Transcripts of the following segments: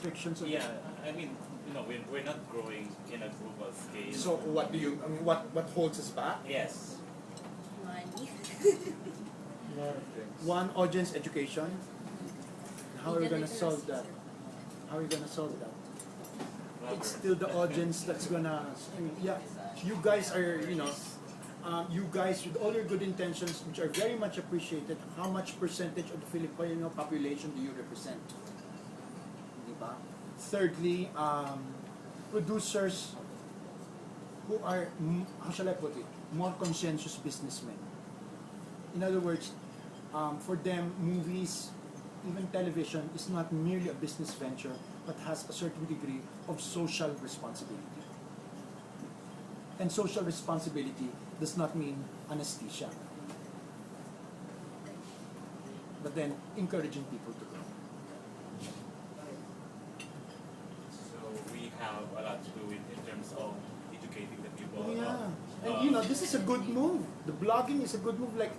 restrictions? Yeah, I mean, we're not growing in a global scale. So what do you? I mean, what holds us back? Yes. Money. One, audience education. How are we gonna solve that? How are we gonna solve that? It's still the audience that's gonna. I mean, yeah, you guys are, you guys with all your good intentions, which are very much appreciated. How much percentage of the Filipino population do you represent? Diba? Thirdly, producers who are, how shall I put it, more conscientious businessmen. In other words, for them, movies, even television, is not merely a business venture, but has a certain degree of social responsibility. And social responsibility does not mean anesthesia, but then encouraging people to grow. So we have a lot to do in terms of educating the people. Oh, yeah. And this is a good move. The blogging is a good move. Like,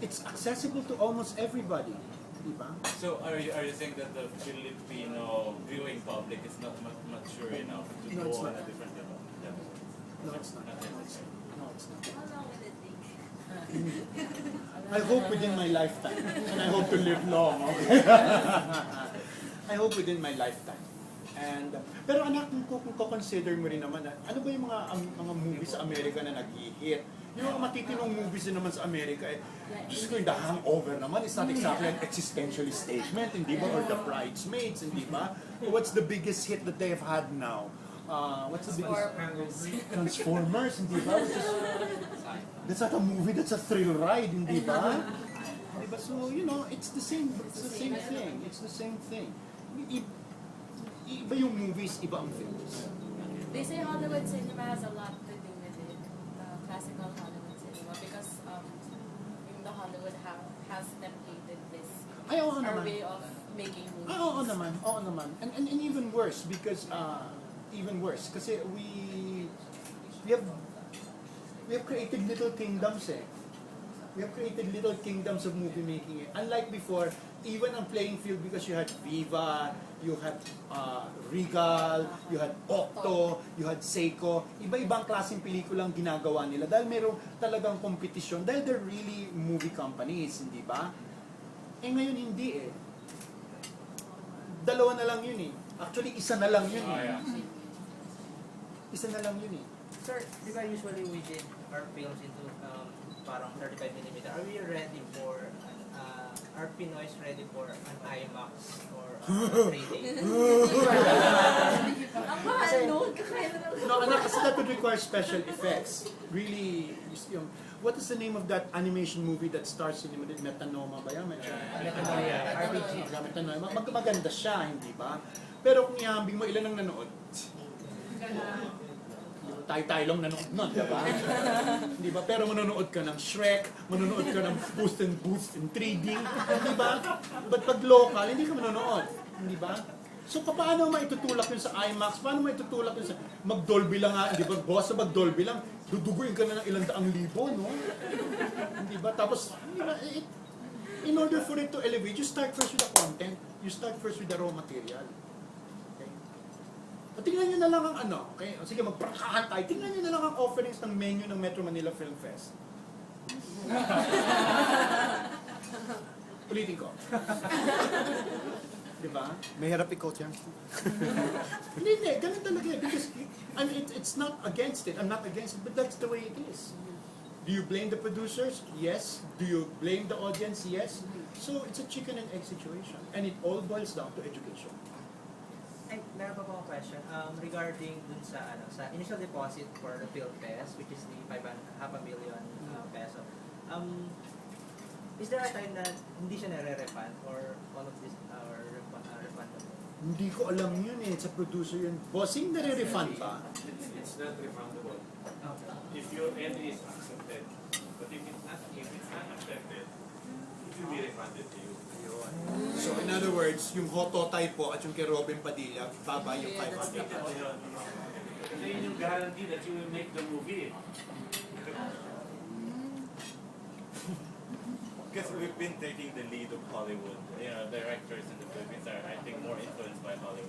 it's accessible to almost everybody. Diba? So are you saying that the Filipino viewing public is not mature enough to go on a different level? No, it's not. No, it's not. How long will it take? I hope within my lifetime. And I hope to live long. Okay? I hope within my lifetime. And pero anak, kung consider mo rin naman, ano ba yung mga movies sa Amerika na nag-hit? Yung mga matitinong movies din naman sa Amerika, just going The Hangover naman, it's not exactly an existentialist statement, hindi ba? Or The Bridesmaids, hindi ba? What's the biggest hit that they have had now? What's the biggest? Transformers, hindi ba? That's not a movie, that's a thrill ride, hindi ba? Diba? So, it's the same thing. It's the same thing. Iba yung movies, iba ang films. They say Hollywood cinema has a lot to do with it, classical Hollywood cinema, because the Hollywood has templated this our way of making movies. Oo naman. And even worse, because kasi we have created little kingdoms We have created little kingdoms of movie making. Unlike before, even on playing field, because you had Viva, you had Regal, you had Octo, you had Seiko, iba-ibang klaseng pelikulang ginagawa nila dahil meron talagang kompetisyon, dahil they're really movie companies, hindi ba? Ngayon hindi Dalawa na lang yun Actually, isa na lang yun Isa na lang yun Sir, di ba usually we did our films into parang 35mm. Are we ready for, are Pinoys ready for an IMAX or 3D? Ang mahal nun, No, anak, kasi that would require special effects. Really, what is the name of that animation movie that stars in Metanoma ba yan? RPG. Metanoma. Maganda siya, hindi ba? Pero kung ihambing mo, ilan ang nanood? Tayo lang nanood nun, diba? Di ba? Pero manonood ka ng Shrek, manonood ka ng Boost in 3D, di ba? But pag local, hindi ka manonood, di ba? So paano maitutulak yun sa IMAX? Paano maitutulak yun sa mag-Dolby lang di ba? Boss, sa mag-Dolby lang, duduguin ka na ng 100,000, no? Di ba? Tapos, in order for it to elevate, you start first with the content, you start first with the raw material. Tingnan nyo na lang ang okay? Sige, magprakahan tayo. Tingnan nyo na lang ang offerings ng menu ng Metro Manila Film Fest. Ulitin ko. Diba? May harap i-coach yan. Hindi. Ganun talaga. Because, it's not against it. I'm not against it, but that's the way it is. Do you blame the producers? Yes. Do you blame the audience? Yes. So, it's a chicken and egg situation. And it all boils down to education. Ay, meron pa po akong question regarding dun sa initial deposit for the Film Fest, which is the $500,000 peso. Is there a time na hindi siya nare-refund or all of this are refundable? Hindi ko alam yun sa producer yun. Bossing, nare-refund pa? It's not refundable. Okay. If your entry is accepted, but if it's not accepted, it will be refunded to you. So in other words, yung Hototay po at yung kay Robin Padilla, baba yung 500. Kasi yun yung guarantee that you will make the movie. Because we've been taking the lead of Hollywood. Directors in the Philippines are, I think, more influenced by Hollywood.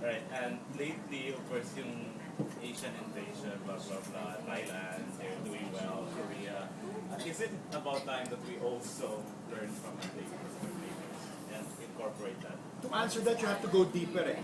Right, and lately, of course, yung Asian invasion, blah, blah, blah, Thailand, they're doing well, Korea. Is it about time that we also learn from our neighbors and incorporate that? To answer that, you have to go deeper.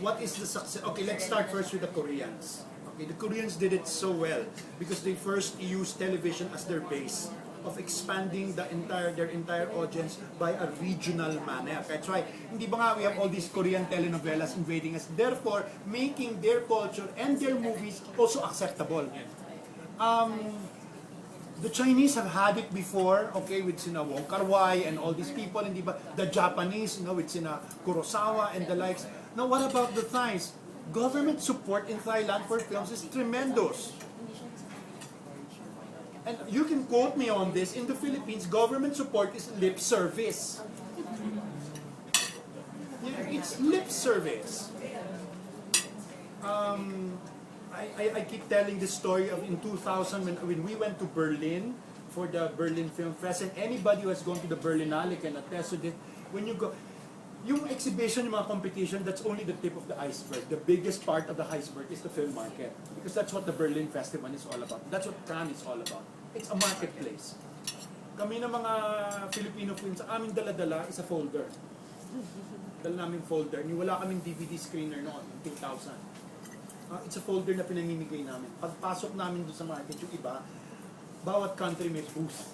What is the success? Okay, let's start first with the Koreans. Okay, the Koreans did it so well because they first used television as their base of expanding their entire audience by a regional manner. That's why, hindi ba nga we have all these Korean telenovelas invading us, therefore making their culture and their movies also acceptable. The Chinese have had it before, okay, with Sina Wong Kar-wai and all these people, hindi ba? The Japanese, with Sina Kurosawa and the likes. Now, what about the Thais? Government support in Thailand for films is tremendous. And you can quote me on this, in the Philippines, government support is lip service. Yeah, it's lip service. I keep telling this story of in 2000 when we went to Berlin for the Berlin Film Fest, and anybody who has gone to the Berlinale can attest to this. When you go, yung exhibition, yung mga competition, that's only the tip of the iceberg. The biggest part of the iceberg is the film market. Because that's what the Berlin Festival is all about. That's what Cannes is all about. It's a marketplace. Kami ng mga Filipino films, sa aming dala-dala is a folder. Dala namin folder. Wala kaming DVD screener noon, in 2000. It's a folder na pinamimigay namin. Pagpasok namin doon sa market, yung iba, bawat country may booth.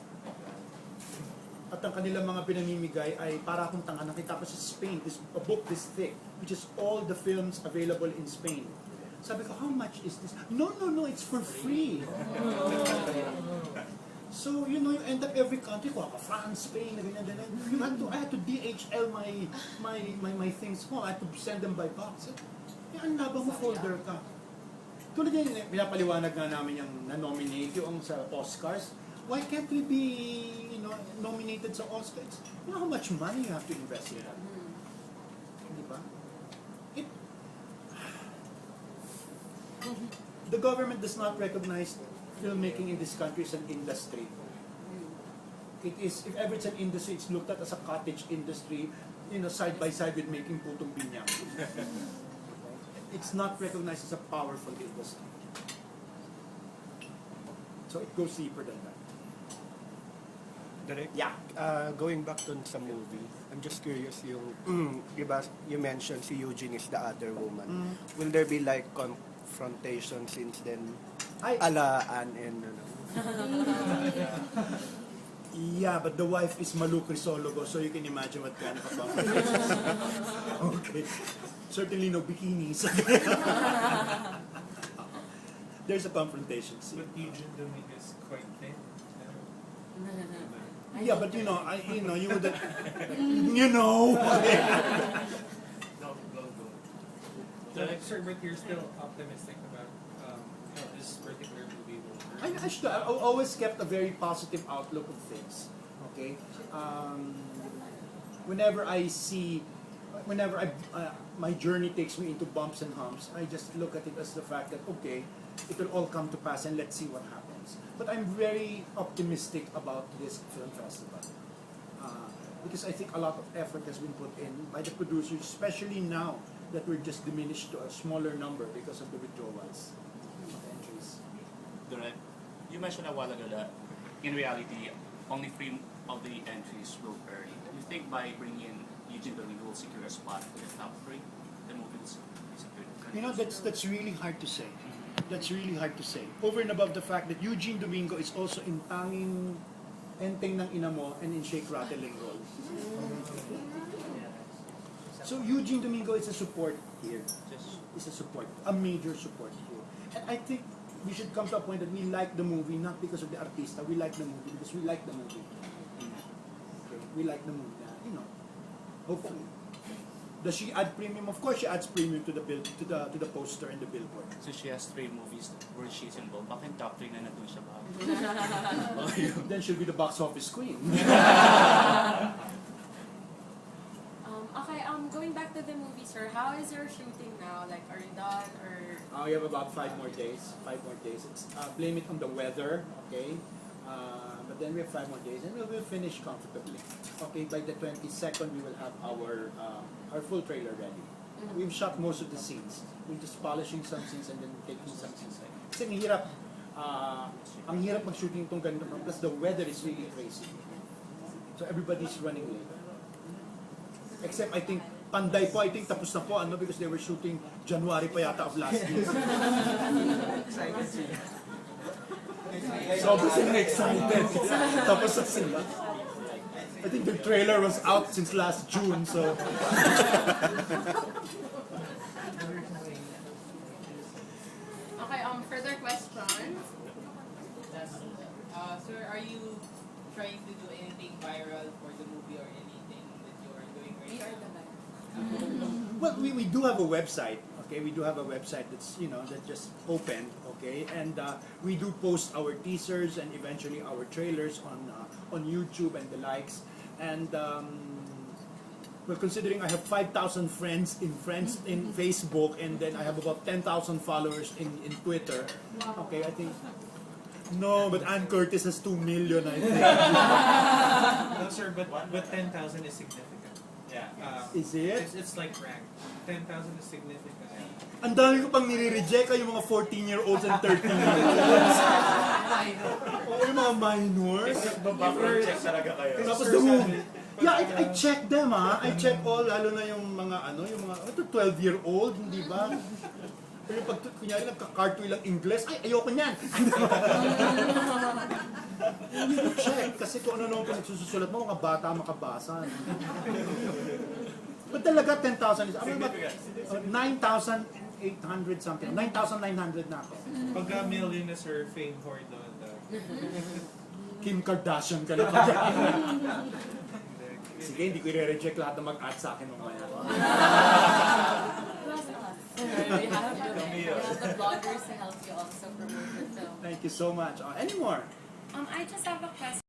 At ang kanilang mga pinamimigay ay para akong tanga. Nakita ko sa Spain, a book this thick, which is all the films available in Spain. Sabi ko, how much is this? No, it's for free. So, you end up every country, France, Spain, ganyan. I had to DHL my things home. I had to send them by box. Ang labang mo folder ka. Tulad yan, pinapaliwanag nga namin yung na-nominate yung sa Oscars. Why can't we be nominated sa Oscars? You know how much money you have to invest in that? Di ba? The government does not recognize filmmaking in this country as an industry. It is, if ever it's an industry, it's looked at as a cottage industry, side by side with making putong binyang. It's not recognized as a powerful industry. So it goes deeper than that. Direk, Yeah. going back to sa movie, I'm just curious diba, you mentioned si Eugene is the other woman. Will there be like confrontation since then? Ala Anne and Yeah, but the wife is Malu Crisologo, so you can imagine what kind of a confrontation. Okay. Certainly no bikinis. There's a confrontation scene. But Eugene Dominguez is quite thin. Yeah, but you would No, go. Sir, but you're still optimistic about this particular movie. I always kept a very positive outlook of things. Okay, whenever my journey takes me into bumps and humps, I just look at it as the fact that okay, it will all come to pass and let's see what happens. But I'm very optimistic about this film festival because I think a lot of effort has been put in by the producers, especially now that we're just diminished to a smaller number because of the withdrawals of entries. Direk, you mentioned a while ago that in reality, only 3 of the entries will earn. Do you think by bringing in Eugene Domingo will secure a spot in the top 3? The movie will secure. That's really hard to say. That's really hard to say. Over and above the fact that Eugene Domingo is also in Tanging Enteng ng Ina Mo and in Shake, Rattle, and Roll. So Eugene Domingo is a support here. Is a support, a major support here. And I think we should come to a point that we like the movie not because of the artista. We like the movie because we like the movie. Okay. We like the movie. Hopefully. Does she add premium? Of course, she adds premium to the to the poster and the billboard. So she has 3 movies where she's involved. Bakit top 3 na nandun siya ba? Then she'll be the box office queen. Okay, going back to the movie, sir, how is your shooting now? Like, are you done or? We have about 5 more days. 5 more days. It's, blame it on the weather, okay? But then we have 5 more days, and we'll finish comfortably. Okay, by the 22nd, we will have our full trailer ready. We've shot most of the scenes. We're just polishing some scenes and then taking some scenes. Kasi ang hirap mag-shooting itong ganito. Plus the weather is really crazy. So everybody's running late. Except I think, Panday po, I think tapos na po, because they were shooting January pa yata of last year. Excited sila. Sobrang sila excited. Tapos na sila. I think the trailer was out since last June, so... Okay, further questions? Sir, are you trying to do anything viral for the movie or anything that you are doing right We are now? the best. Well, we do have a website, okay? We do have a website that's, that just opened, okay? And we do post our teasers and eventually our trailers on YouTube and the likes. And well, considering I have 5,000 friends in Facebook, and then I have about 10,000 followers in Twitter, okay, I think... No, but Ann Curtis has 2 million, I think. No, sir, but 10,000 is significant. Yeah. Is it? It's like rank. 10,000 is significant. Ang dami ko pang nire-reject yung mga 14-year-olds and 13-year-olds. Oo, yung mga minors. Background check talaga kayo. Tapos the room. Yeah, I check them, I check all, lalo na yung mga, yung mga, 12-year-old, hindi ba? Pero pag kunyari nagka-cartoon lang Ingles, ay, ayoko niyan. Hindi ko check, kasi kung ano naman pinagsusulat mo, mga bata makabasa. But talaga 10,000 is, 9,800 something, 9,900 na ako. Pagka million na sir, fame hoard on Kim Kardashian ka na. Sige, hindi ko i-reject lahat na mag-add sa akin mamaya. Plus us. We have the bloggers to help you also promote your film. Thank you so much. Any more? I just have a question.